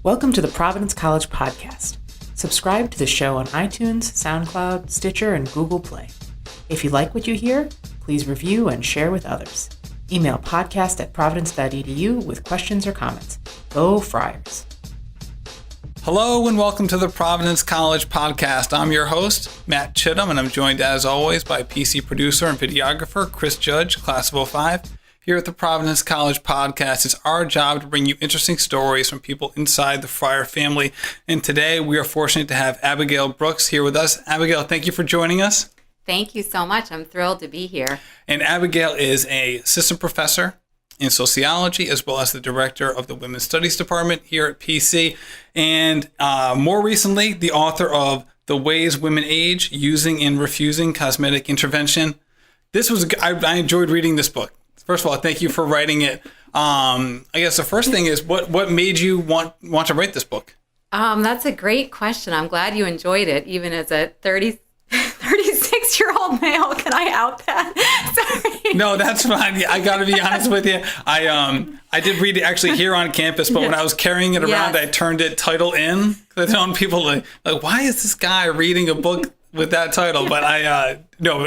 Welcome to the Providence College podcast. Subscribe to the show on iTunes, SoundCloud, Stitcher, and Google Play. If you like what you hear, please review and share with others. Email podcast@providence.edu with questions or comments. Go Friars! Hello and welcome to the Providence College podcast. I'm your host, Matt Chittum, and I'm joined as always by PC producer and videographer Chris Judge, class of '05. Here at the Providence College podcast, it's our job to bring you interesting stories from people inside the Friar family. And today we are fortunate to have Abigail Brooks here with us. Abigail, thank you for joining us. Thank you so much. I'm thrilled to be here. And Abigail is an assistant professor in sociology, as well as the director of the Women's Studies Department here at PC. And more recently, the author of The Ways Women Age, Using and Refusing Cosmetic Intervention. I enjoyed reading this book. First of all, thank you for writing it. I guess the first thing is, what made you want to write this book? That's a great question. I'm glad you enjoyed it, even as a 36-year-old male. Can I out that? Sorry. No, that's fine. I got to be honest with you. I did read it actually here on campus, but when I was carrying it around, I turned it title in. Because I know people like, why is this guy reading a book with that title? But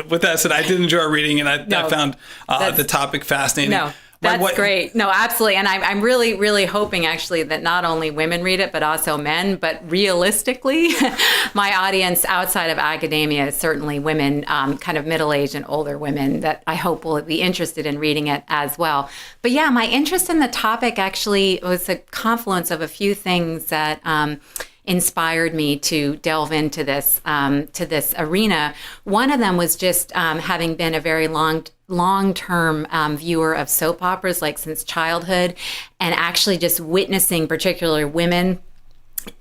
with that said, I did enjoy reading, and I found the topic fascinating. No, that's great. No, absolutely. And I'm really, really hoping actually that not only women read it, but also men. But realistically, my audience outside of academia is certainly women, kind of middle-aged and older women that I hope will be interested in reading it as well. But yeah, my interest in the topic actually was a confluence of a few things that inspired me to delve into this arena. One of them was just having been a very long-term viewer of soap operas, like since childhood, and actually just witnessing particularly women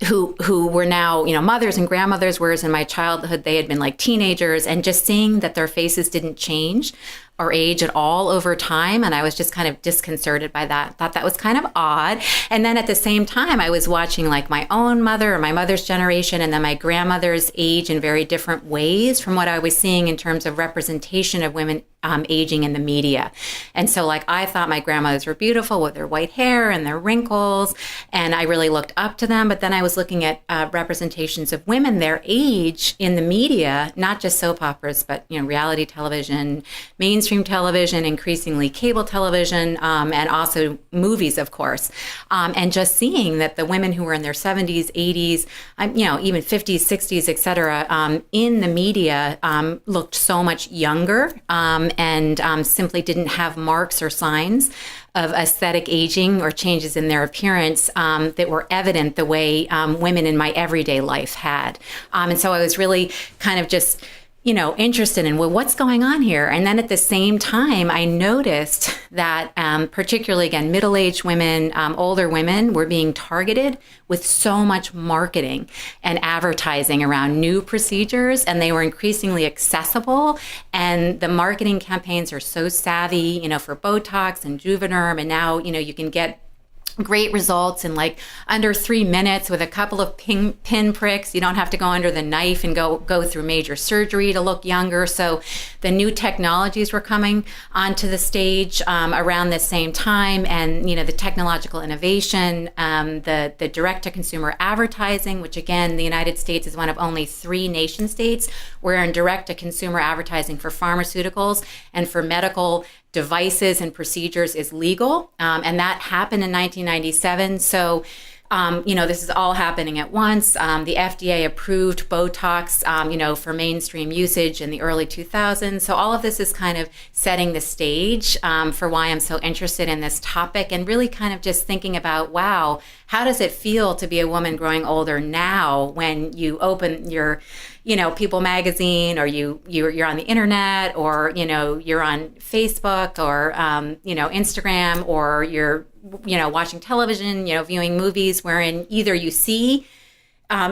who were now, mothers and grandmothers, whereas in my childhood they had been like teenagers, and just seeing that their faces didn't change or age at all over time. And I was just kind of disconcerted by that. Thought that was kind of odd. And then at the same time, I was watching like my own mother or my mother's generation, and then my grandmother's age in very different ways from what I was seeing in terms of representation of women aging in the media. And so I thought my grandmothers were beautiful with their white hair and their wrinkles, and I really looked up to them. But then I was looking at representations of women their age in the media, not just soap operas, but reality television, mainstream television, increasingly cable television, and also movies, of course. And just seeing that the women who were in their 70s, 80s, even 50s, 60s, et cetera, in the media looked so much younger, and simply didn't have marks or signs of aesthetic aging or changes in their appearance that were evident the way women in my everyday life had. And so I was really kind of just interested in, what's going on here? And then at the same time, I noticed that particularly, again, middle-aged women, older women were being targeted with so much marketing and advertising around new procedures, and they were increasingly accessible. And the marketing campaigns are so savvy, for Botox and Juvederm, and now, you can get great results in under 3 minutes with a couple of pin pricks. You don't have to go under the knife and go through major surgery to look younger. So the new technologies were coming onto the stage around the same time, and the technological innovation, the direct-to-consumer advertising, which again, the United States is one of only 3 nation states where in direct-to-consumer advertising for pharmaceuticals and for medical devices and procedures is legal, and that happened in 1997. So, this is all happening at once. The FDA approved Botox, for mainstream usage in the early 2000s. So all of this is kind of setting the stage for why I'm so interested in this topic, and really kind of just thinking about, wow, how does it feel to be a woman growing older now when you open your People magazine, or you're on the internet, or you're on Facebook, or Instagram, or you're watching television, viewing movies, wherein either you see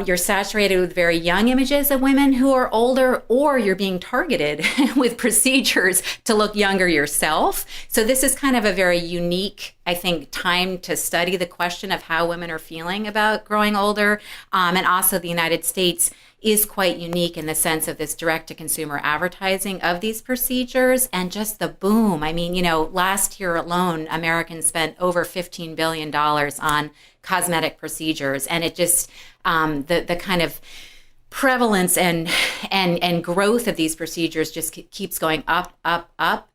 you're saturated with very young images of women who are older, or you're being targeted with procedures to look younger yourself. So this is kind of a very unique, I think, time to study the question of how women are feeling about growing older. And also the United States is quite unique in the sense of this direct-to-consumer advertising of these procedures and just the boom. I mean, last year alone, Americans spent over $15 billion on cosmetic procedures. And it just, the kind of prevalence and growth of these procedures just keeps going up.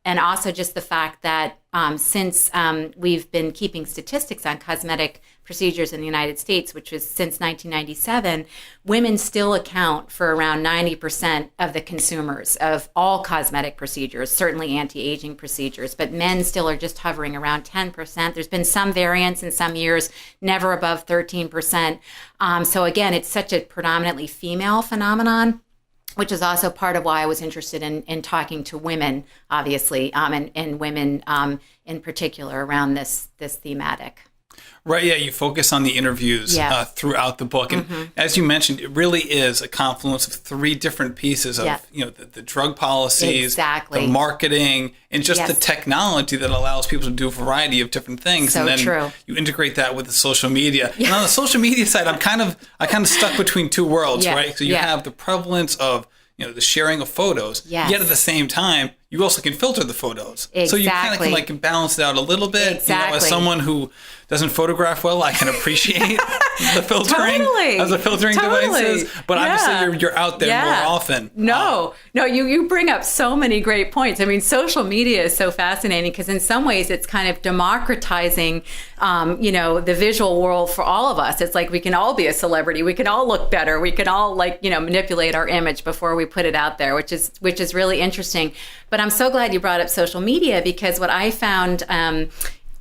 And also just the fact that since we've been keeping statistics on cosmetic procedures in the United States, which was since 1997, women still account for around 90% of the consumers of all cosmetic procedures, certainly anti-aging procedures, but men still are just hovering around 10%. There's been some variance in some years, never above 13%. So again, it's such a predominantly female phenomenon, which is also part of why I was interested in talking to women, obviously, and women in particular around this thematic. Right, yeah, you focus on the interviews throughout the book. And as you mentioned, it really is a confluence of three different pieces of, the drug policies, the marketing, and just the technology that allows people to do a variety of different things. So and then you integrate that with the social media. And on the social media side, I kind of stuck between two worlds, right? So you have the prevalence of, the sharing of photos, yet at the same time, you also can filter the photos. Exactly. So you kind of can balance it out a little bit. Exactly. As someone who doesn't photograph well, I can appreciate the filtering as the filtering devices. But obviously you're out there more often. No, you bring up so many great points. I mean, social media is so fascinating because in some ways it's kind of democratizing, the visual world for all of us. It's like we can all be a celebrity. We can all look better. We can all manipulate our image before we put it out there, which is really interesting. But I'm so glad you brought up social media because what I found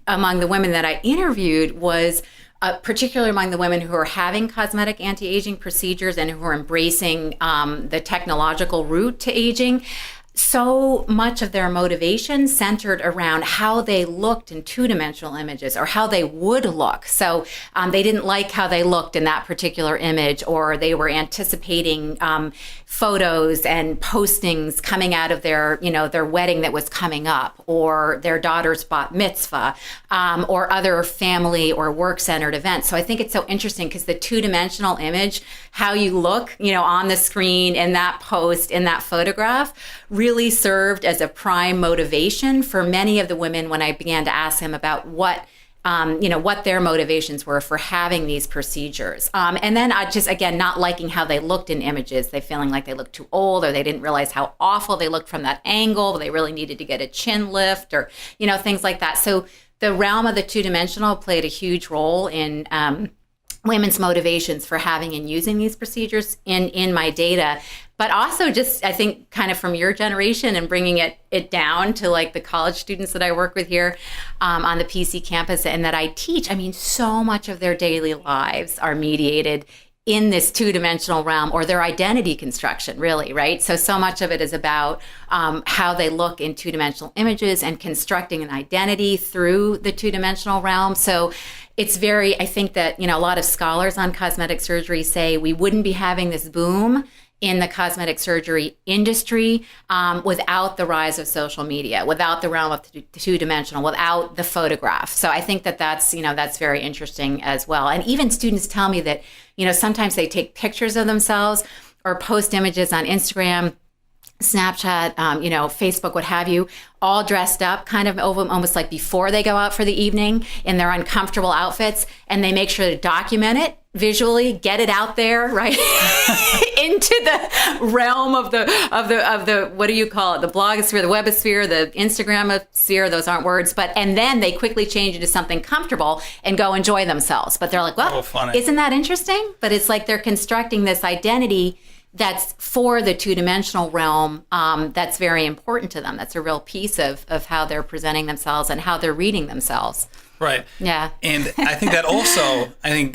among the women that I interviewed was particularly among the women who are having cosmetic anti-aging procedures and who are embracing the technological route to aging, so much of their motivation centered around how they looked in two-dimensional images or how they would look. So they didn't like how they looked in that particular image, or they were anticipating photos and postings coming out of their wedding that was coming up, or their daughter's bat mitzvah, or other family or work-centered events. So I think it's so interesting because the two-dimensional image, how you look, on the screen, in that post, in that photograph, really served as a prime motivation for many of the women when I began to ask them about what their motivations were for having these procedures. And then I just, again, not liking how they looked in images. They feeling like they looked too old, or they didn't realize how awful they looked from that angle. They really needed to get a chin lift, or, things like that. So the realm of the two-dimensional played a huge role in women's motivations for having and using these procedures in my data. But also just, I think, kind of from your generation and bringing it down to like the college students that I work with here on the PC campus and that I teach. I mean, so much of their daily lives are mediated in this two-dimensional realm, or their identity construction, really, right? So much of it is about how they look in two-dimensional images and constructing an identity through the two-dimensional realm. So it's I think that, a lot of scholars on cosmetic surgery say we wouldn't be having this boom in the cosmetic surgery industry without the rise of social media, without the realm of two-dimensional, without the photograph. So I think that's very interesting as well. And even students tell me that, sometimes they take pictures of themselves or post images on Instagram, Snapchat, Facebook, what have you, all dressed up kind of almost like before they go out for the evening in their uncomfortable outfits, and they make sure to document it visually, get it out there, right? into the realm of the what do you call it? The blogosphere, the webosphere, the Instagramosphere, those aren't words, and then they quickly change into something comfortable and go enjoy themselves. But they're like, well, isn't that interesting? But it's like they're constructing this identity that's for the two-dimensional realm, that's very important to them. That's a real piece of how they're presenting themselves and how they're reading themselves. Right. Yeah. And I think that also,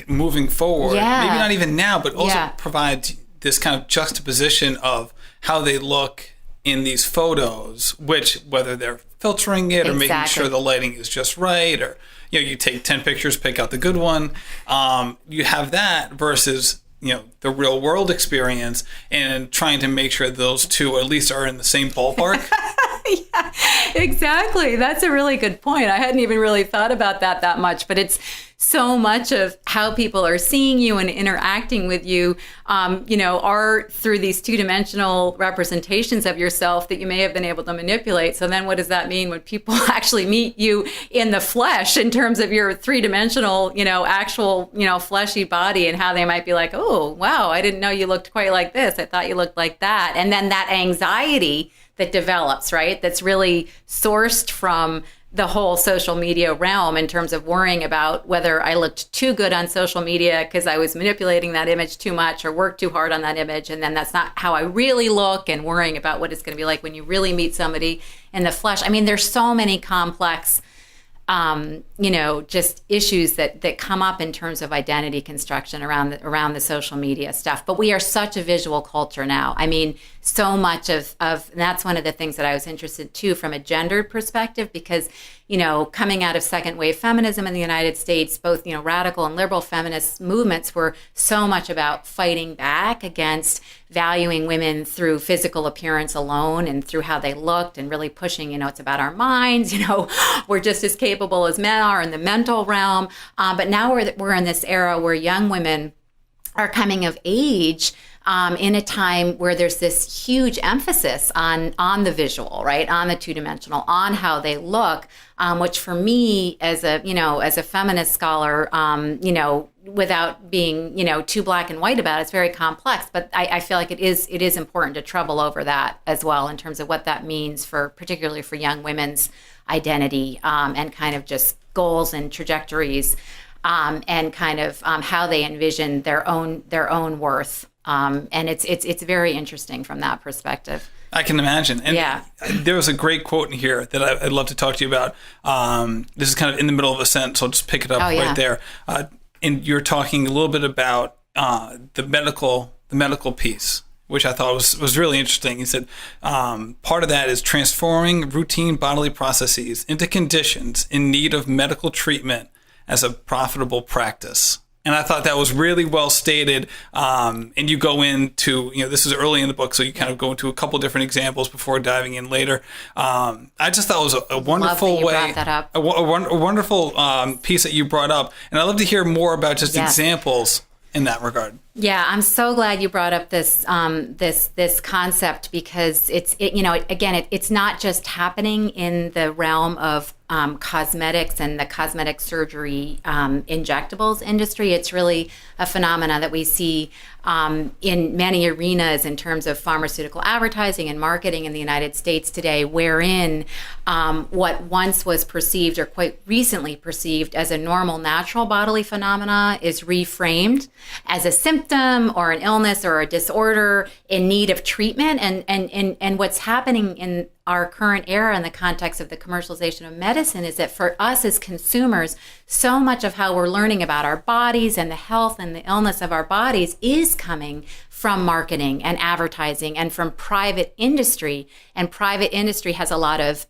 moving forward, maybe not even now, but also provides this kind of juxtaposition of how they look in these photos, which, whether they're filtering it or making sure the lighting is just right, or, you take 10 pictures, pick out the good one. You have that versus the real world experience, and trying to make sure those two at least are in the same ballpark. Yeah, exactly. That's a really good point. I hadn't even really thought about that much, but it's so much of how people are seeing you and interacting with you, are through these two-dimensional representations of yourself that you may have been able to manipulate. So then what does that mean when people actually meet you in the flesh in terms of your three-dimensional, actual, fleshy body, and how they might be like, oh, wow, I didn't know you looked quite like this. I thought you looked like that. And then that anxiety that develops, right? That's really sourced from the whole social media realm in terms of worrying about whether I looked too good on social media because I was manipulating that image too much or worked too hard on that image. And then that's not how I really look, and worrying about what it's going to be like when you really meet somebody in the flesh. I mean, there's so many complex just issues that come up in terms of identity construction around the social media stuff. But we are such a visual culture now. I mean, so much of and that's one of the things that I was interested too from a gendered perspective, because, coming out of second wave feminism in the United States, both, radical and liberal feminist movements were so much about fighting back against valuing women through physical appearance alone and through how they looked, and really pushing, it's about our minds, we're just as capable as men are in the mental realm. But now we're in this era where young women are coming of age in a time where there's this huge emphasis on the visual, right, on the two-dimensional, on how they look, which for me as a feminist scholar, without being too black and white about it, it's very complex. But I feel like it is important to trouble over that as well, in terms of what that means particularly for young women's identity, and kind of just goals and trajectories, and kind of how they envision their own worth. And it's very interesting from that perspective. I can imagine. And there was a great quote in here that I'd love to talk to you about. This is kind of in the middle of a sentence, so I'll just pick it up right there. And you're talking a little bit about the medical piece, which I thought was really interesting. He said, part of that is transforming routine bodily processes into conditions in need of medical treatment as a profitable practice. And I thought that was really well stated. And you go into, this is early in the book, so you kind of go into a couple different examples before diving in later. I just thought it was a wonderful way, a wonderful piece that you brought up. And I'd love to hear more about just examples in that regard. Yeah, I'm so glad you brought up this this concept, because it's not just happening in the realm of cosmetics and the cosmetic surgery injectables industry. It's really a phenomena that we see in many arenas in terms of pharmaceutical advertising and marketing in the United States today, wherein what once was perceived, or quite recently perceived, as a normal, natural bodily phenomena is reframed as a symptom or an illness or a disorder in need of treatment. And what's happening in our current era in the context of the commercialization of medicine is that for us as consumers, so much of how we're learning about our bodies and the health and the illness of our bodies is coming from marketing and advertising and from private industry. And private industry has a lot of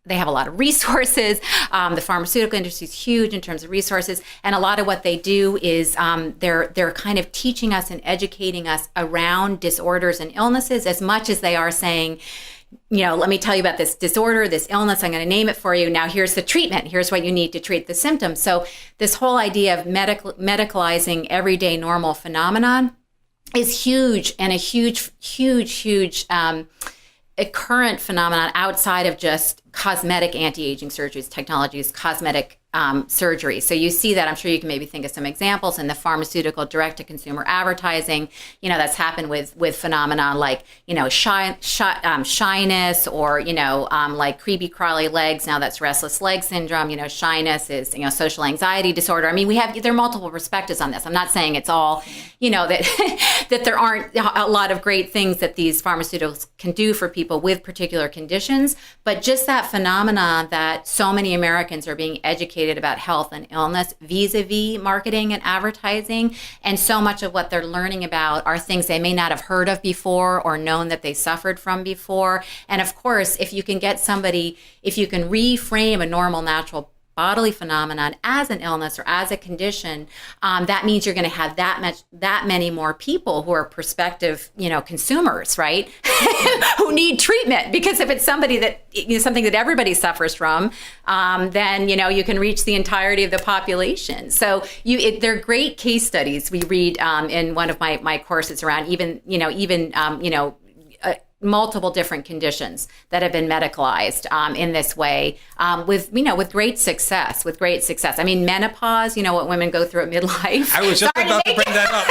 they have a lot of resources. The pharmaceutical industry is huge in terms of resources. And a lot of what they do is they're kind of teaching us and educating us around disorders and illnesses, as much as they are saying, let me tell you about this disorder, this illness, I'm going to name it for you. Now here's the treatment. Here's what you need to treat the symptoms. So this whole idea of medicalizing everyday normal phenomenon is huge, and a huge a current phenomenon outside of just cosmetic anti-aging surgeries, technologies, cosmetic surgery. So you see that. I'm sure you can maybe think of some examples in the pharmaceutical direct-to-consumer advertising. That's happened with phenomena like shyness, or like creepy crawly legs. Now that's restless leg syndrome. Shyness is social anxiety disorder. I mean, there are multiple perspectives on this. I'm not saying it's all that that there aren't a lot of great things that these pharmaceuticals can do for people with particular conditions, but just that phenomena that so many Americans are being educated about health and illness vis-a-vis marketing and advertising. And so much of what they're learning about are things they may not have heard of before or known that they suffered from before. And of course, if you can reframe a normal, natural bodily phenomenon as an illness or as a condition, that means you're going to have that many more people who are prospective, consumers, right? Who need treatment. Because if it's something that everybody suffers from, then, you can reach the entirety of the population. So they're great case studies. We read in one of my courses around multiple different conditions that have been medicalized in this way with great success. I mean, menopause, what women go through at midlife. I was just about to bring that up.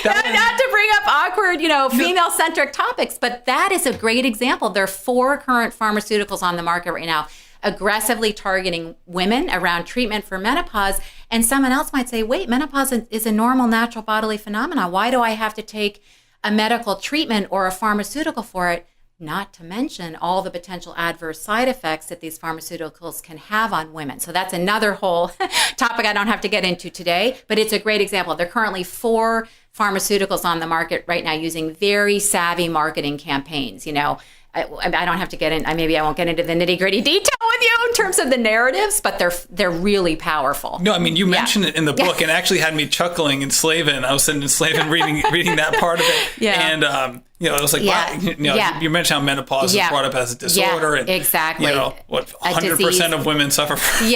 Not to bring up awkward, female-centric topics, but that is a great example. There are 4 current pharmaceuticals on the market right now aggressively targeting women around treatment for menopause. And someone else might say, wait, menopause is a normal, natural bodily phenomenon. Why do I have to take a medical treatment or a pharmaceutical for it? Not to mention all the potential adverse side effects that these pharmaceuticals can have on women. So that's another whole topic I don't have to get into today, but it's a great example. There are currently 4 pharmaceuticals on the market right now using very savvy marketing campaigns. I don't have to get in. Maybe I won't get into the nitty gritty detail with you in terms of the narratives, but they're really powerful. No, I mean, you mentioned it in the book, and actually had me chuckling and slaving. I was sitting in slaving reading that part of it, and I was like, wow, you mentioned how menopause is brought up as a disorder, and exactly, 100% of women suffer from.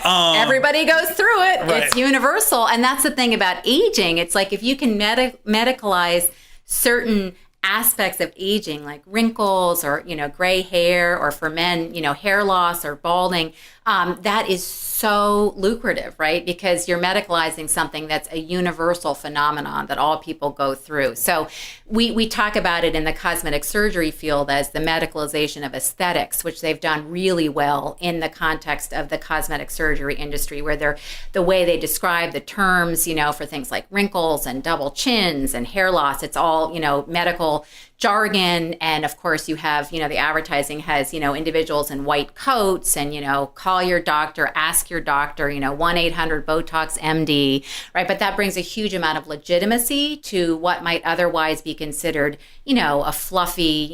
Everybody goes through it. Right. It's universal, and that's the thing about aging. It's like if you can medicalize certain aspects of aging, like wrinkles or gray hair, or for men hair loss or balding, that is so lucrative, right? Because you're medicalizing something that's a universal phenomenon that all people go through. So we talk about it in the cosmetic surgery field as the medicalization of aesthetics, which they've done really well in the context of the cosmetic surgery industry, where the way they describe the terms, for things like wrinkles and double chins and hair loss, it's all, medical jargon. And of course you have, the advertising has, individuals in white coats and, call your doctor, ask your doctor, 1-800-BOTOX-MD, right? But that brings a huge amount of legitimacy to what might otherwise be considered, a fluffy,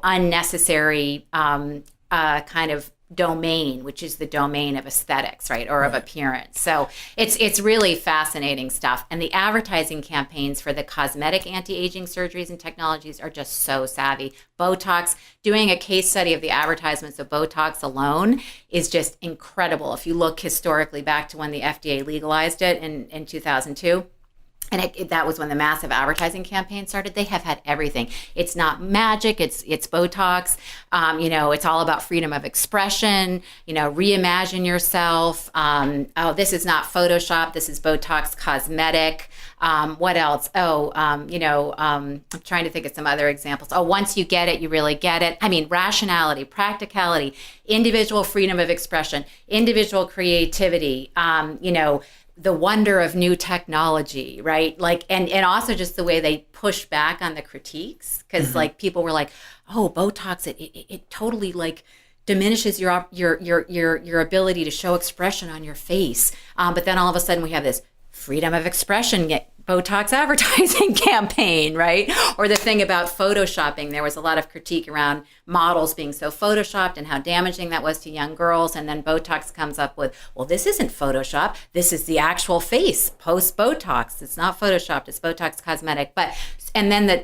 unnecessary kind of domain, which is the domain of aesthetics, right? Or of appearance. So it's really fascinating stuff. And the advertising campaigns for the cosmetic anti-aging surgeries and technologies are just so savvy. Botox, doing a case study of the advertisements of Botox alone is just incredible. If you look historically back to when the FDA legalized it in 2002, and that was when the massive advertising campaign started. They have had everything. It's not magic. It's Botox. It's all about freedom of expression. Reimagine yourself. This is not Photoshop. This is Botox cosmetic. What else? I'm trying to think of some other examples. Once you get it, you really get it. I mean, rationality, practicality, individual freedom of expression, individual creativity. The wonder of new technology, right? Like, and also just the way they push back on the critiques, because like people were like, oh, Botox, it totally like diminishes your ability to show expression on your face. But then all of a sudden we have this freedom of expression Botox advertising campaign, right? Or the thing about photoshopping. There was a lot of critique around models being so photoshopped and how damaging that was to young girls. And then Botox comes up with, well, this isn't Photoshop. This is the actual face post-Botox. It's not Photoshopped. It's Botox cosmetic. And then the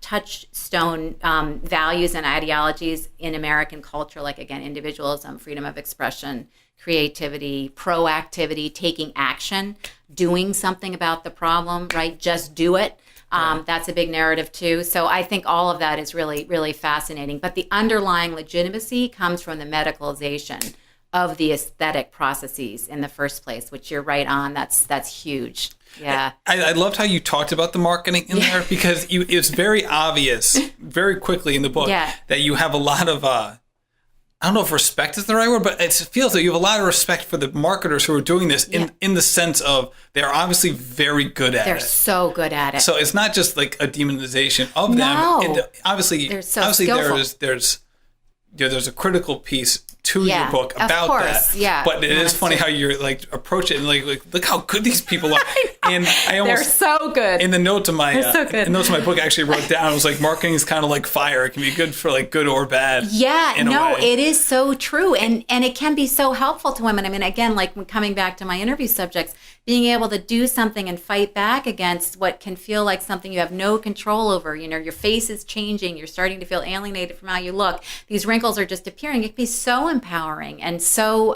touchstone values and ideologies in American culture, like, again, individualism, freedom of expression, creativity, proactivity, taking action, doing something about the problem, right? Just do it. That's a big narrative too. So I think all of that is really, really fascinating. But the underlying legitimacy comes from the medicalization of the aesthetic processes in the first place, which you're right on. That's huge. Yeah. I loved how you talked about the marketing in there, because it's very obvious very quickly in the book that you have a lot of, I don't know if respect is the right word, but it feels like you have a lot of respect for the marketers who are doing this in the sense of they're obviously very good at it. They're so good at it. So it's not just like a demonization of them. And obviously, there's a critical piece to your book about that. Yeah. But it is funny how you're like approach it and like look how good these people are. And I They're almost so good. in the note to my so good. in notes to my book, I actually wrote down, it was like, marketing is kind of like fire. It can be good for like good or bad. Yeah, no, way. it is so true. And it can be so helpful to women. I mean, again, like when coming back to my interview subjects, being able to do something and fight back against what can feel like something you have no control over. You know, your face is changing. You're starting to feel alienated from how you look. These wrinkles are just appearing. It can be so empowering and so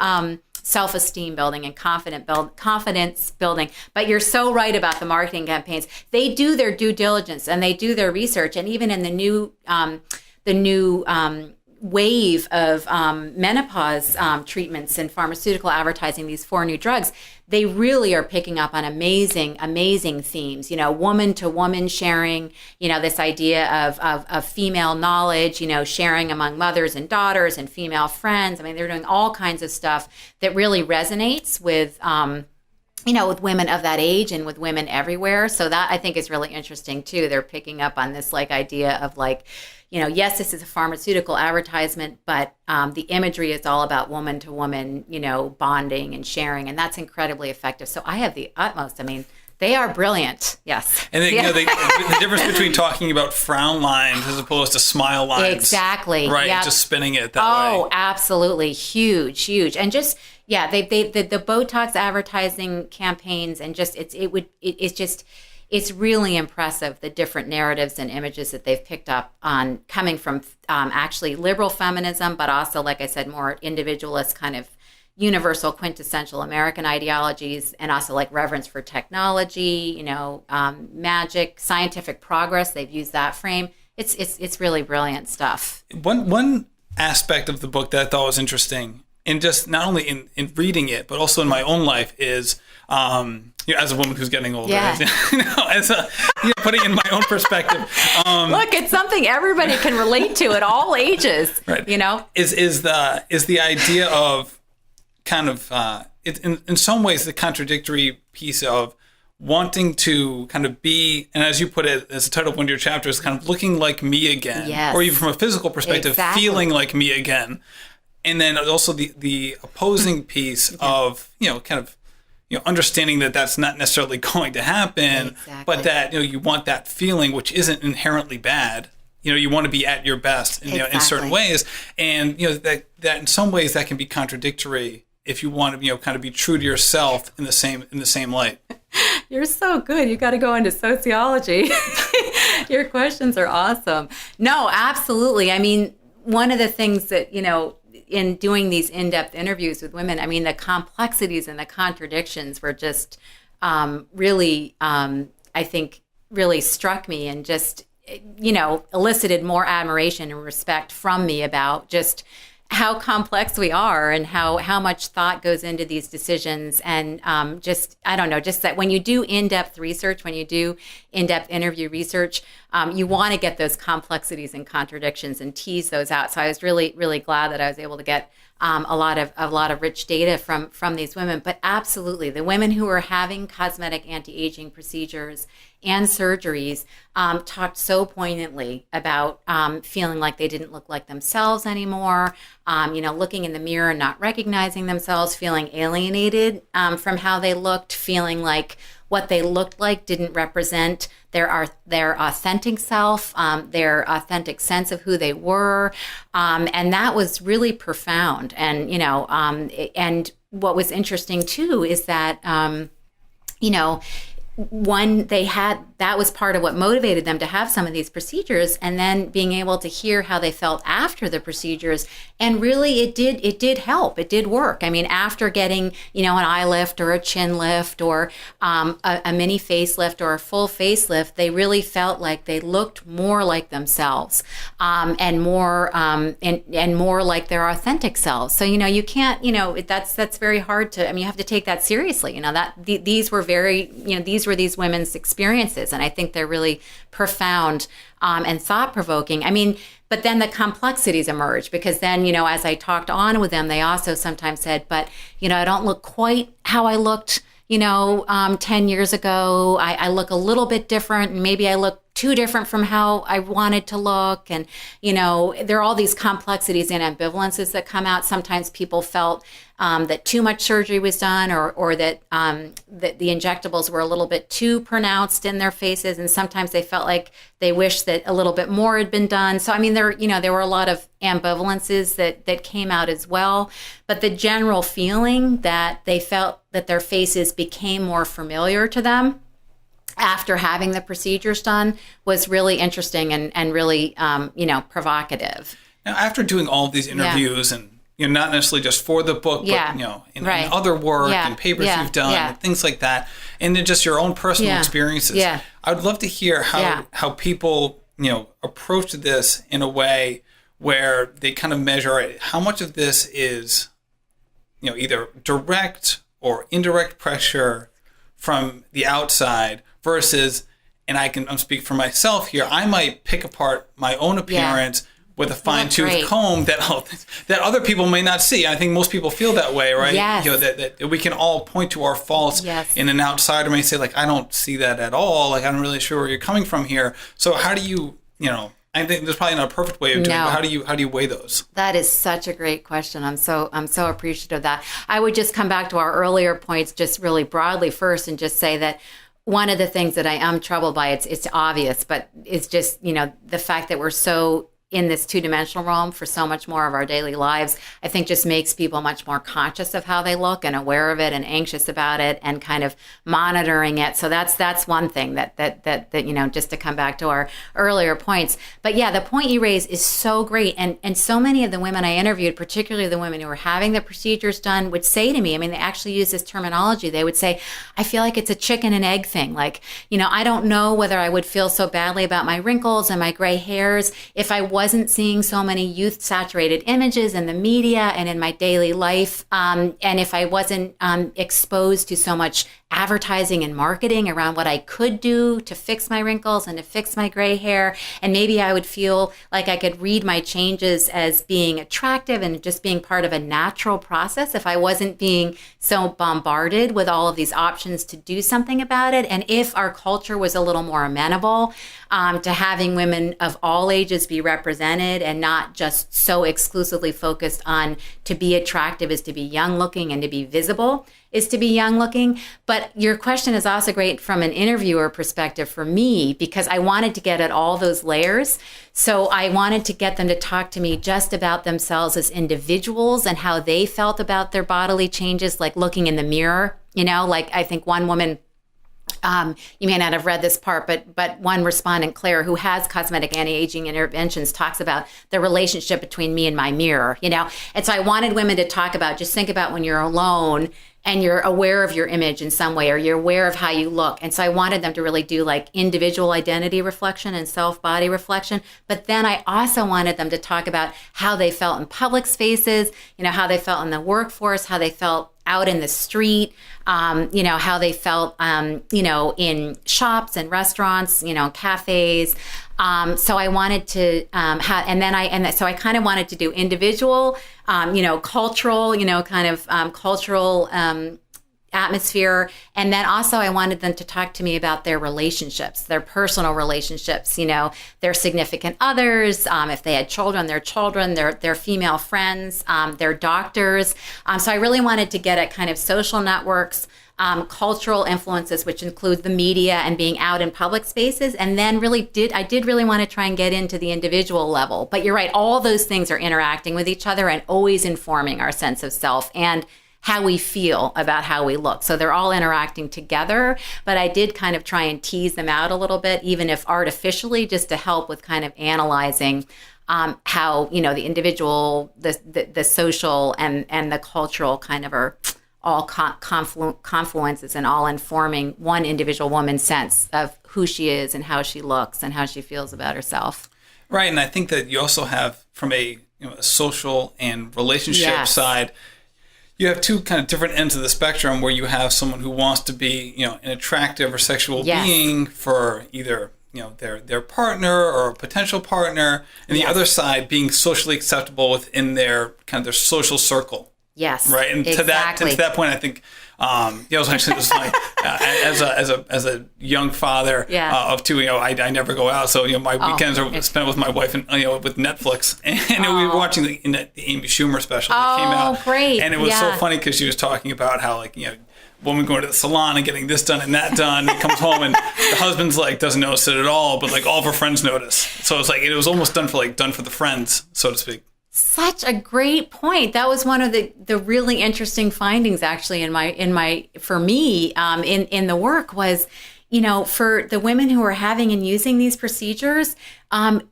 self-esteem building and confidence building. But you're so right about the marketing campaigns. They do their due diligence and they do their research. And even in the new wave of menopause treatments and pharmaceutical advertising, these 4 new drugs, they really are picking up on amazing themes, you know, woman to woman sharing, you know, this idea of female knowledge, you know, sharing among mothers and daughters and female friends. I mean, they're doing all kinds of stuff that really resonates with, you know, with women of that age and with women everywhere. So that I think is really interesting too. They're picking up on this like idea of like, you know, yes, this is a pharmaceutical advertisement, but the imagery is all about woman to woman, you know, bonding and sharing. And that's incredibly effective. So I have the utmost. I mean, they are brilliant. Yes. And then, you know, the difference between talking about frown lines as opposed to smile lines. Exactly. Right. Yep. Just spinning it that way. Oh, absolutely. Huge. And just, yeah, the Botox advertising campaigns and just, it's really impressive, the different narratives and images that they've picked up on coming from actually liberal feminism, but also, like I said, more individualist kind of universal quintessential American ideologies, and also like reverence for technology, you know, magic, scientific progress. They've used that frame. It's really brilliant stuff. One aspect of the book that I thought was interesting, and just not only in reading it, but also in my own life, is you know, as a woman who's getting older, Yeah. you know, as a, you know, putting in my own perspective. Look, it's something everybody can relate to at all ages. Right. You know, is the idea of kind of in some ways the contradictory piece of wanting to kind of be, and as you put it, as the title of one of your chapters, kind of looking like me again, Yes. or even from a physical perspective, Exactly. feeling like me again. And then also the opposing piece of, you know, kind of, you know, understanding that that's not necessarily going to happen, Exactly. but that, you know, you want that feeling, which isn't inherently bad. You know, you want to be at your best, you know, in certain ways. And, you know, that in some ways that can be contradictory if you want to, you know, kind of be true to yourself in the same light. you're so good. You got to go into sociology. Your questions are awesome. No, absolutely. I mean, one of the things that, you know, in doing these in-depth interviews with women, I mean, the complexities and the contradictions were just really, I think, really struck me and just, you know, elicited more admiration and respect from me about just how complex we are and how much thought goes into these decisions. And just, I don't know, just that when you do in-depth research, when you do in-depth interview research, you want to get those complexities and contradictions and tease those out. So I was really, really glad that I was able to get a lot of rich data from these women. But absolutely, the women who are having cosmetic anti-aging procedures and surgeries talked so poignantly about feeling like they didn't look like themselves anymore, you know, looking in the mirror and not recognizing themselves, feeling alienated from how they looked, feeling like what they looked like didn't represent their authentic self, their authentic sense of who they were. And that was really profound. And, you know, and what was interesting too is that, you know, that was part of what motivated them to have some of these procedures, and then being able to hear how they felt after the procedures. And really it did help. It did work. I mean, after getting, you know, an eye lift or a chin lift or a mini facelift or a full facelift, they really felt like they looked more like themselves, and more like their authentic selves. So, you know, you can't, you know, that's very hard to, I mean, you have to take that seriously, you know, that these were very, you know, these were these women's experiences. And I think they're really profound and thought-provoking. I mean, but then the complexities emerge, because then, you know, as I talked on with them, they also sometimes said, but, you know, I don't look quite how I looked, you know, 10 years ago. I look a little bit different, and maybe I look too different from how I wanted to look. And, there are all these complexities and ambivalences that come out. Sometimes people felt that too much surgery was done, or that that the injectables were a little bit too pronounced in their faces. And sometimes they felt like they wished that a little bit more had been done. So, I mean, there were a lot of ambivalences that came out as well. But the general feeling that they felt that their faces became more familiar to them after having the procedures done was really interesting and really, provocative. Now, after doing all of these interviews and not necessarily just for the book, but in other work and papers you've done, and things like that, and then just your own personal experiences. Yeah. I would love to hear how people approach this in a way where they kind of measure how much of this is either direct or indirect pressure from the outside versus, and I'm speaking for myself here, I might pick apart my own appearance with a fine-tooth comb that other people may not see. I think most people feel that way, right? Yes. That we can all point to our faults, and an outsider may say, like, I don't see that at all. Like, I'm not really sure where you're coming from here. So how do you, I think there's probably not a perfect way of doing it, but how do you weigh those? That is such a great question. I'm so appreciative of that. I would just come back to our earlier points just really broadly first and just say that one of the things that I am troubled by, it's obvious, but it's just, the fact that we're so in this two-dimensional realm for so much more of our daily lives, I think just makes people much more conscious of how they look and aware of it and anxious about it and kind of monitoring it. So that's one thing that just to come back to our earlier points. But yeah, the point you raise is so great. And so many of the women I interviewed, particularly the women who were having the procedures done, would say to me, I mean, they actually use this terminology. They would say, I feel like it's a chicken and egg thing. Like, I don't know whether I would feel so badly about my wrinkles and my gray hairs if I wasn't seeing so many youth-saturated images in the media and in my daily life, and if I wasn't exposed to so much advertising and marketing around what I could do to fix my wrinkles and to fix my gray hair. And maybe I would feel like I could read my changes as being attractive and just being part of a natural process if I wasn't being so bombarded with all of these options to do something about it. And if our culture was a little more amenable to having women of all ages be represented and not just so exclusively focused on to be attractive is to be young looking and to be visible is to be young looking. But your question is also great from an interviewer perspective for me, because I wanted to get at all those layers. So I wanted to get them to talk to me just about themselves as individuals and how they felt about their bodily changes, like looking in the mirror, like I think one woman, you may not have read this part, but one respondent, Claire, who has cosmetic anti-aging interventions, talks about the relationship between me and my mirror, And so I wanted women to talk about, just think about when you're alone and you're aware of your image in some way, or you're aware of how you look. And so I wanted them to really do like individual identity reflection and self-body reflection. But then I also wanted them to talk about how they felt in public spaces, how they felt in the workforce, how they felt out in the street, how they felt, in shops and restaurants, cafes. So I wanted to so I kind of wanted to do individual, cultural, cultural atmosphere. And then also I wanted them to talk to me about their relationships, their personal relationships, their significant others, if they had children, their female friends, their doctors. So I really wanted to get at kind of social networks, cultural influences, which include the media and being out in public spaces. And then I did really want to try and get into the individual level. But you're right, all those things are interacting with each other and always informing our sense of self and how we feel about how we look. So they're all interacting together, but I did kind of try and tease them out a little bit, even if artificially, just to help with kind of analyzing how, the individual, the social and the cultural kind of are all confluences and all informing one individual woman's sense of who she is and how she looks and how she feels about herself. Right, and I think that you also have, from a social and relationship side, you have two kind of different ends of the spectrum where you have someone who wants to be, an attractive or sexual being for either, their partner or a potential partner, and the other side being socially acceptable within their kind of their social circle. Yes. Right. And exactly. to that point, I think, it was actually just like, as a young father of two, I never go out. So, my weekends are spent with my wife and, with Netflix. And we were watching the Amy Schumer special that came out. Oh, great. And it was so funny because she was talking about how, like, woman going to the salon and getting this done and that done. And comes home and the husband's like, doesn't notice it at all, but like all of her friends notice. So it's like, it was almost done for the friends, so to speak. Such a great point. That was one of the really interesting findings, actually, for me in the work was, for the women who were having and using these procedures,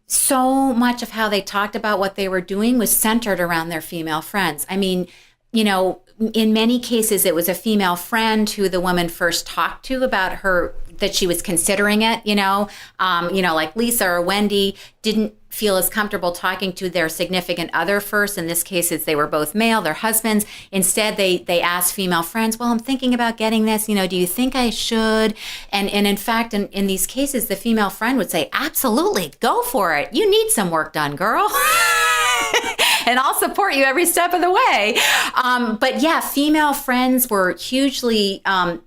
so much of how they talked about what they were doing was centered around their female friends. I mean, in many cases, it was a female friend who the woman first talked to about that she was considering it, like Lisa or Wendy didn't feel as comfortable talking to their significant other first. In this case, they were both male, their husbands. Instead, they asked female friends, well, I'm thinking about getting this, do you think I should? And in fact, in these cases, the female friend would say, absolutely, go for it. You need some work done, girl. And I'll support you every step of the way. But yeah, female friends were hugely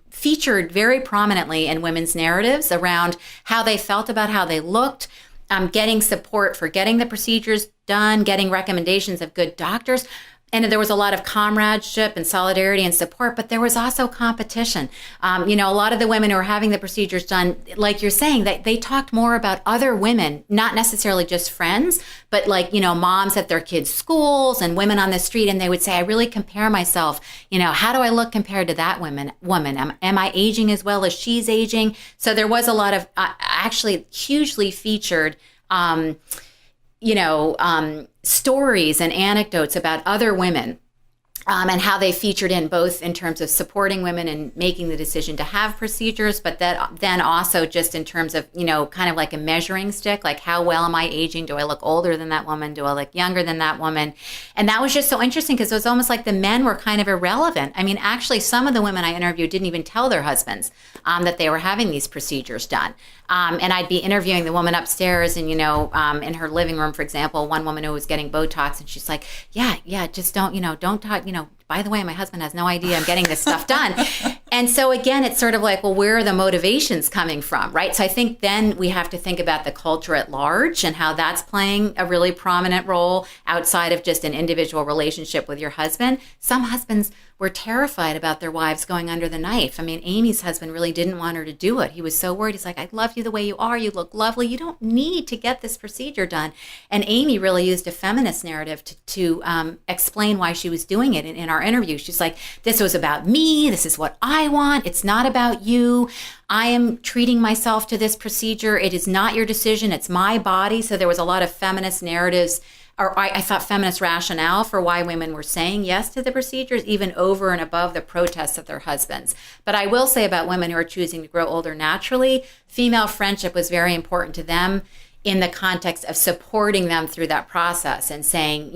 featured very prominently in women's narratives around how they felt about how they looked, getting support for getting the procedures done, getting recommendations of good doctors. And there was a lot of comradeship and solidarity and support, but there was also competition. A lot of the women who were having the procedures done, like you're saying, that they talked more about other women, not necessarily just friends, but moms at their kids' schools and women on the street. And they would say, I really compare myself. How do I look compared to that woman? Am I aging as well as she's aging? So there was a lot of actually hugely featured stories and anecdotes about other women and how they featured in both in terms of supporting women and making the decision to have procedures, but then also just in terms of, kind of like a measuring stick, like how well am I aging? Do I look older than that woman? Do I look younger than that woman? And that was just so interesting because it was almost like the men were kind of irrelevant. I mean, actually, some of the women I interviewed didn't even tell their husbands that they were having these procedures done. And I'd be interviewing the woman upstairs and, in her living room, for example, one woman who was getting Botox and she's like, yeah, just don't talk, by the way, my husband has no idea I'm getting this stuff done. And so again, it's sort of like, well, where are the motivations coming from, right? So I think then we have to think about the culture at large and how that's playing a really prominent role outside of just an individual relationship with your husband. Some husbands were terrified about their wives going under the knife. I mean, Amy's husband really didn't want her to do it. He was so worried. He's like, I love you the way you are. You look lovely. You don't need to get this procedure done. And Amy really used a feminist narrative to explain why she was doing it in our interview. She's like, this was about me. This is what I want. It's not about you. I am treating myself to this procedure. It is not your decision. It's my body. So there was a lot of feminist narratives, or I thought feminist rationale for why women were saying yes to the procedures, even over and above the protests of their husbands. But I will say about women who are choosing to grow older naturally, female friendship was very important to them in the context of supporting them through that process and saying,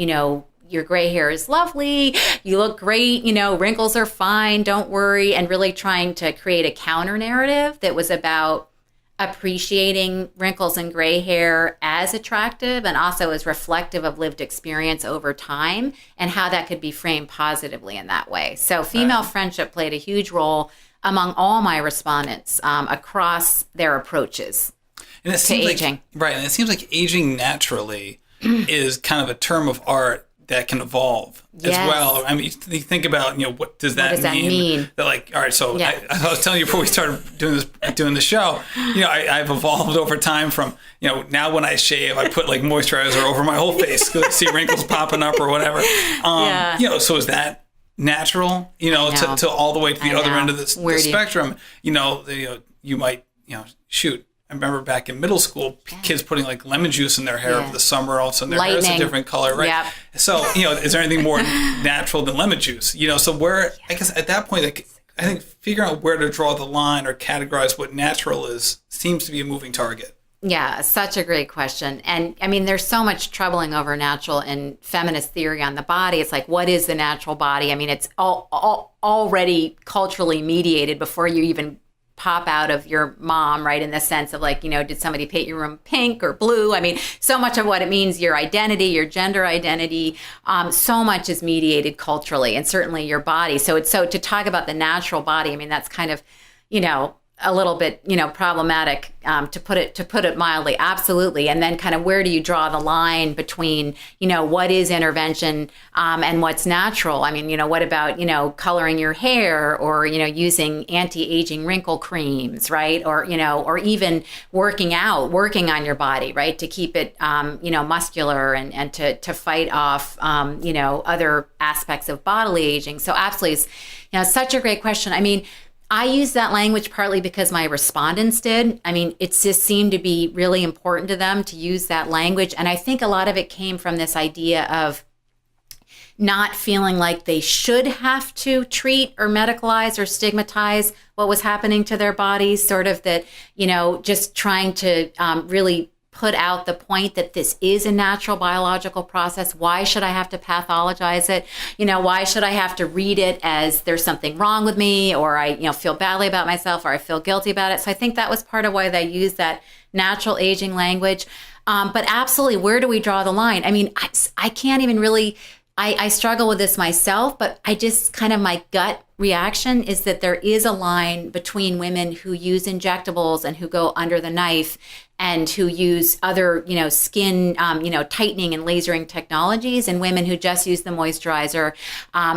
your gray hair is lovely, you look great, wrinkles are fine, don't worry, and really trying to create a counter narrative that was about appreciating wrinkles and gray hair as attractive and also as reflective of lived experience over time and how that could be framed positively in that way. So female friendship played a huge role among all my respondents across their approaches and it to seems aging. Right. And it seems like aging naturally is kind of a term of art that can evolve as well. I mean, you think about, what does that mean? That like, all right, so I was telling you before we started doing the show, I've evolved over time from, now when I shave, I put like moisturizer over my whole face because I see wrinkles popping up or whatever. So is that natural, to all the way to the other end of the spectrum? You might, shoot. I remember back in middle school, kids putting like lemon juice in their hair over the summer. All of a sudden, their hair is a different color, right? Yep. So, is there anything more natural than lemon juice? So where, I guess at that point, I think figuring out where to draw the line or categorize what natural is seems to be a moving target. Yeah, such a great question. And I mean, there's so much troubling over natural and feminist theory on the body. It's like, what is the natural body? I mean, it's all already culturally mediated before you even pop out of your mom, right? In the sense of like, did somebody paint your room pink or blue? I mean, so much of what it means, your identity, your gender identity, so much is mediated culturally, and certainly your body. So to talk about the natural body, I mean, that's kind of, a little bit, problematic, to put it mildly. Absolutely. And then kind of where do you draw the line between, what is intervention, and what's natural? I mean, what about, coloring your hair, or, using anti-aging wrinkle creams, right? Or, or even working on your body, right? To keep it, muscular and to fight off, other aspects of bodily aging. So absolutely, it's, such a great question. I mean, I use that language partly because my respondents did. I mean, it just seemed to be really important to them to use that language. And I think a lot of it came from this idea of not feeling like they should have to treat or medicalize or stigmatize what was happening to their bodies, sort of that, just trying to really put out the point that this is a natural biological process. Why should I have to pathologize it? Why should I have to read it as there's something wrong with me, or I, feel badly about myself, or I feel guilty about it? So I think that was part of why they used that natural aging language. But absolutely, where do we draw the line? I mean, I can't even really, I struggle with this myself, but I just kind of, my gut reaction is that there is a line between women who use injectables and who go under the knife and who use other, skin, tightening and lasering technologies, and women who just use the moisturizer,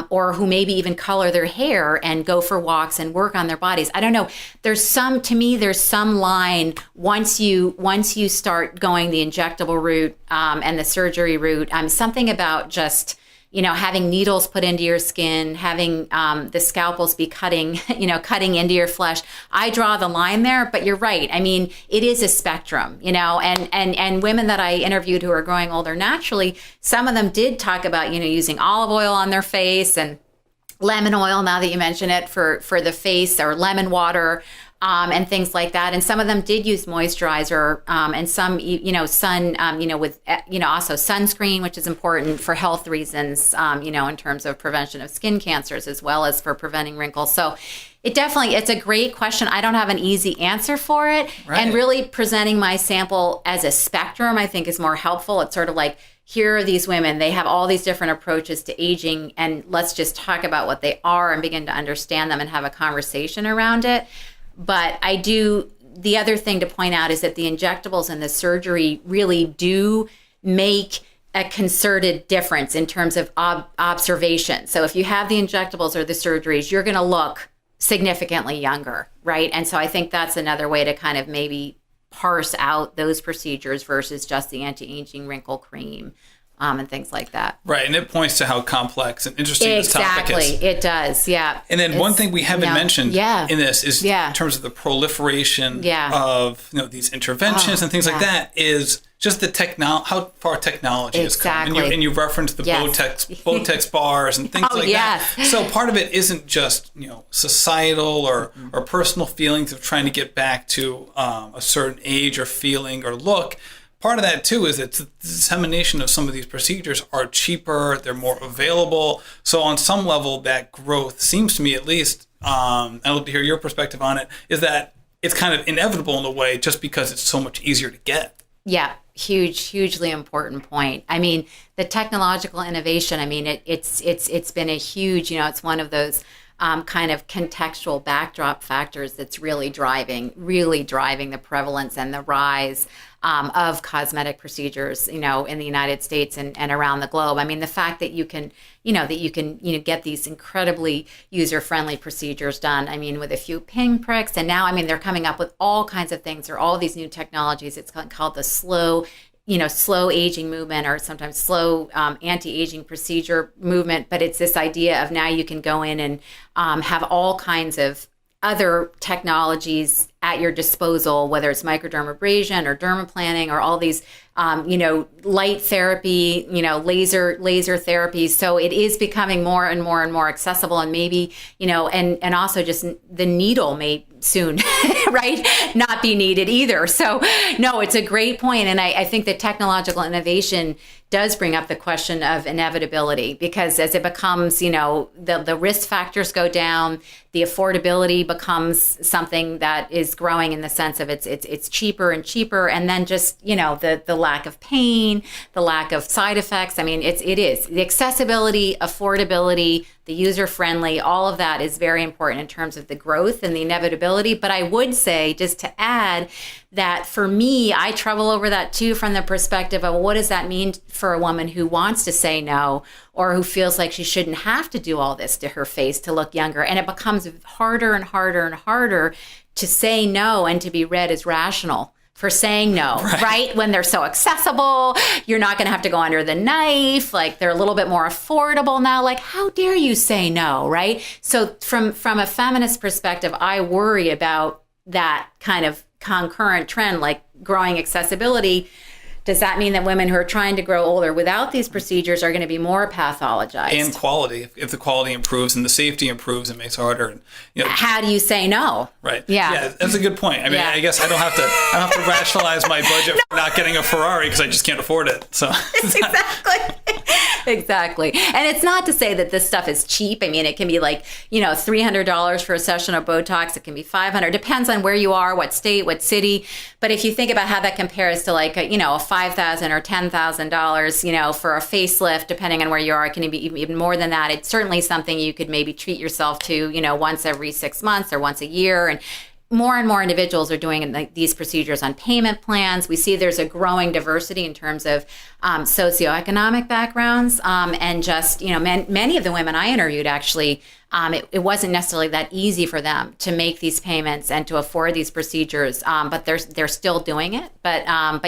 or who maybe even color their hair and go for walks and work on their bodies. I don't know. There's some line once you start going the injectable route, and the surgery route. Something about just, having needles put into your skin, having the scalpels be cutting into your flesh. I draw the line there, but you're right. I mean, it is a spectrum, and women that I interviewed who are growing older naturally, some of them did talk about, using olive oil on their face and lemon oil, now that you mention it, for the face, or lemon water. And things like that. And some of them did use moisturizer, and some, sun, with, also sunscreen, which is important for health reasons, in terms of prevention of skin cancers, as well as for preventing wrinkles. So it's a great question. I don't have an easy answer for it. Right. And really presenting my sample as a spectrum, I think, is more helpful. It's sort of like, here are these women, they have all these different approaches to aging, and let's just talk about what they are and begin to understand them and have a conversation around it. But the other thing to point out is that the injectables and the surgery really do make a concerted difference in terms of observation. So if you have the injectables or the surgeries, you're going to look significantly younger, right? And so I think that's another way to kind of maybe parse out those procedures versus just the anti-aging wrinkle cream. And things like that. Right, and it points to how complex and interesting this topic is. Exactly, it does, yeah. And then one thing we haven't mentioned in this is in terms of the proliferation of these interventions and things like that, is just the how far technology has come. And you referenced the Botox bars and things like that. So part of it isn't just societal or personal feelings of trying to get back to a certain age or feeling or look. Part of that, too, is that the dissemination of some of these procedures are cheaper, they're more available. So on some level, that growth seems to me, at least, I'd love to hear your perspective on it, is that it's kind of inevitable in a way just because it's so much easier to get. Yeah, hugely important point. I mean, the technological innovation, I mean, it's been a huge, it's one of those kind of contextual backdrop factors that's really driving the prevalence and the rise of cosmetic procedures, in the United States and around the globe. I mean, the fact that you can get these incredibly user-friendly procedures done, I mean, with a few pinpricks. And now, I mean, they're coming up with all kinds of things. There are all these new technologies. It's called the slow aging movement, or sometimes slow anti-aging procedure movement. But it's this idea of now you can go in and have all kinds of other technologies at your disposal, whether it's microdermabrasion or dermaplaning or all these light therapy, laser therapy. So it is becoming more and more and more accessible, and maybe, and also just the needle may soon, right, not be needed either. So no, it's a great point. And I think that technological innovation does bring up the question of inevitability, because as it becomes, the risk factors go down, the affordability becomes something that is growing in the sense of it's cheaper and cheaper. And then just, the lack of pain, the lack of side effects. I mean, it is the accessibility, affordability, the user-friendly, all of that is very important in terms of the growth and the inevitability. But I would say, just to add, that for me, I trouble over that too, from the perspective of what does that mean for a woman who wants to say no, or who feels like she shouldn't have to do all this to her face to look younger. And it becomes harder and harder and harder to say no and to be read as rational for saying no, right? When they're so accessible, you're not going to have to go under the knife. Like, they're a little bit more affordable now. Like, how dare you say no, right? So from a feminist perspective, I worry about that kind of concurrent trend, like growing accessibility. Does that mean that women who are trying to grow older without these procedures are going to be more pathologized? And quality. If the quality improves and the safety improves, it makes it harder. How do you say no? Right. Yeah. That's a good point. I mean, I guess I don't have to rationalize my budget for not getting a Ferrari because I just can't afford it. So Exactly. And it's not to say that this stuff is cheap. I mean, it can be like, $300 for a session of Botox. It can be $500. Depends on where you are, what state, what city. But if you think about how that compares to like, a $5,000 or $10,000, for a facelift, depending on where you are, it can be even more than that. It's certainly something you could maybe treat yourself to, once every 6 months or once a year. And more and more individuals are doing these procedures on payment plans. We see there's a growing diversity in terms of socioeconomic backgrounds, and just, many of the women I interviewed actually, it wasn't necessarily that easy for them to make these payments and to afford these procedures, but they're still doing it. But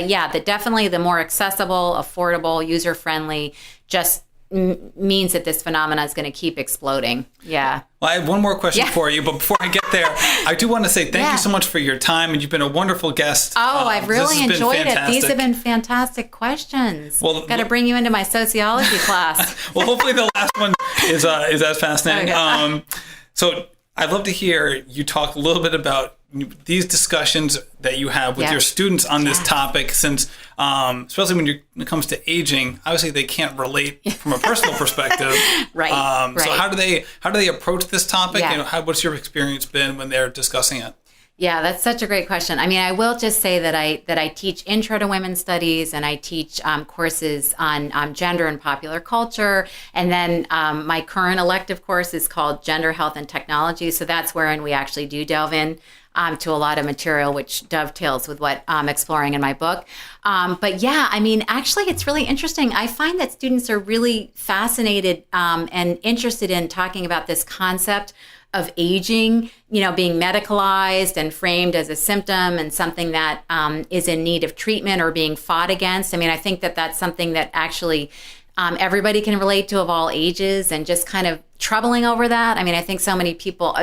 yeah, definitely the more accessible, affordable, user-friendly, just means that this phenomena is going to keep exploding. Yeah. Well, I have one more question for you, but before I get there, I do want to say thank you so much for your time, and you've been a wonderful guest. Oh, I've really enjoyed it. These have been fantastic questions. Well, got to bring you into my sociology class. Well, hopefully the last one is as fascinating. Okay. So I'd love to hear you talk a little bit about these discussions that you have with your students on this topic, since especially when it comes to aging, obviously they can't relate from a personal perspective. Right. So how do they approach this topic, and what's your experience been when they're discussing it? Yeah, that's such a great question. I mean, I will just say that I teach Intro to Women's Studies, and I teach courses on gender and popular culture. And then my current elective course is called Gender, Health, and Technology. So that's wherein we actually do delve in to a lot of material, which dovetails with what I'm exploring in my book. But yeah, I mean, actually, it's really interesting. I find that students are really fascinated and interested in talking about this concept of aging, being medicalized and framed as a symptom and something that is in need of treatment or being fought against. I mean, I think that that's something that actually everybody can relate to, of all ages, and just kind of troubling over that. I mean, I think so many people,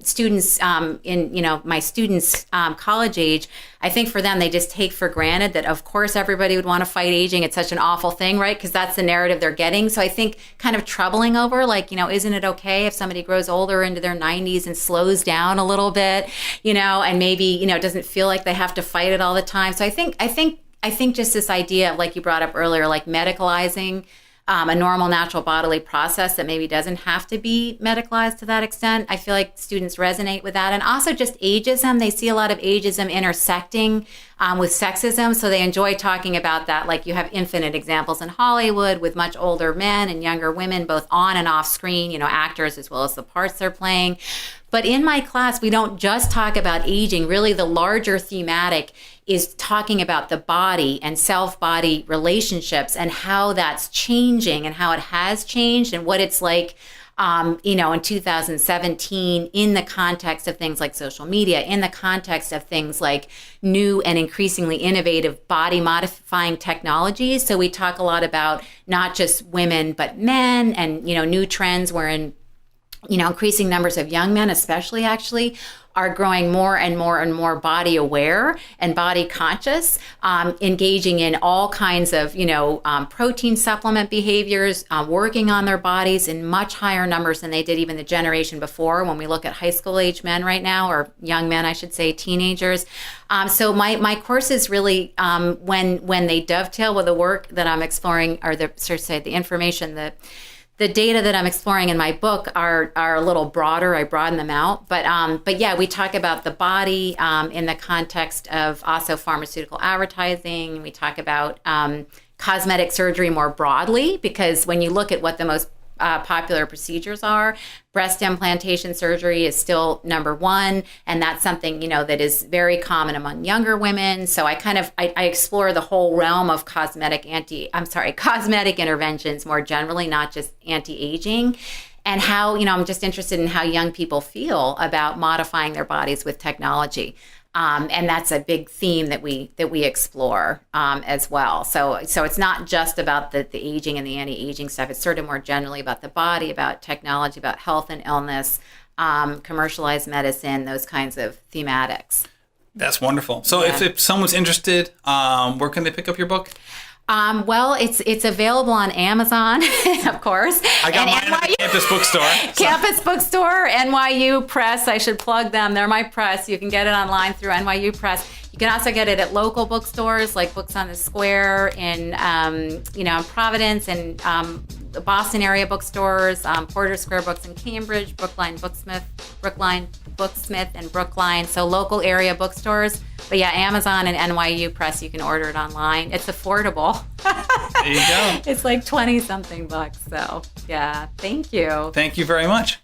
students in, my students' college age, I think for them, they just take for granted that, of course, everybody would want to fight aging. It's such an awful thing, right? Because that's the narrative they're getting. So I think kind of troubling over, like, isn't it okay if somebody grows older into their 90s and slows down a little bit, and maybe, doesn't feel like they have to fight it all the time. So I think just this idea of, like you brought up earlier, like medicalizing a normal, natural bodily process that maybe doesn't have to be medicalized to that extent. I feel like students resonate with that. And also just ageism. They see a lot of ageism intersecting with sexism. So they enjoy talking about that. Like, you have infinite examples in Hollywood with much older men and younger women, both on and off screen, actors as well as the parts they're playing. But in my class, we don't just talk about aging. Really, the larger thematic is talking about the body and self-body relationships and how that's changing and how it has changed and what it's like, in 2017 in the context of things like social media, in the context of things like new and increasingly innovative body modifying technologies. So we talk a lot about not just women, but men, and, new trends wherein increasing numbers of young men, especially actually, are growing more and more and more body aware and body conscious, engaging in all kinds of, protein supplement behaviors, working on their bodies in much higher numbers than they did even the generation before. When we look at high school age men right now, or young men, I should say, teenagers. So my courses really, when they dovetail with the work that I'm exploring, or the information that the data that I'm exploring in my book are a little broader. I broaden them out, but yeah, we talk about the body in the context of also pharmaceutical advertising. We talk about cosmetic surgery more broadly, because when you look at what the most popular procedures are, breast implantation surgery is still number one, and that's something that is very common among younger women. So I explore the whole realm of cosmetic interventions more generally, not just anti-aging, and how I'm just interested in how young people feel about modifying their bodies with technology. And that's a big theme that we explore as well. So it's not just about the aging and the anti-aging stuff. It's sort of more generally about the body, about technology, about health and illness, commercialized medicine, those kinds of thematics. That's wonderful. So if someone's interested, where can they pick up your book? Well, it's available on Amazon, of course. I got mine at the Campus Bookstore. Campus Bookstore, NYU Press. I should plug them. They're my press. You can get it online through NYU Press. You can also get it at local bookstores like Books on the Square in Providence, and the Boston area bookstores, Porter Square Books in Cambridge, Brookline Booksmith and Brookline. So local area bookstores. But yeah, Amazon and NYU Press, you can order it online. It's affordable. There you go. It's like 20-something bucks. So yeah, thank you. Thank you very much.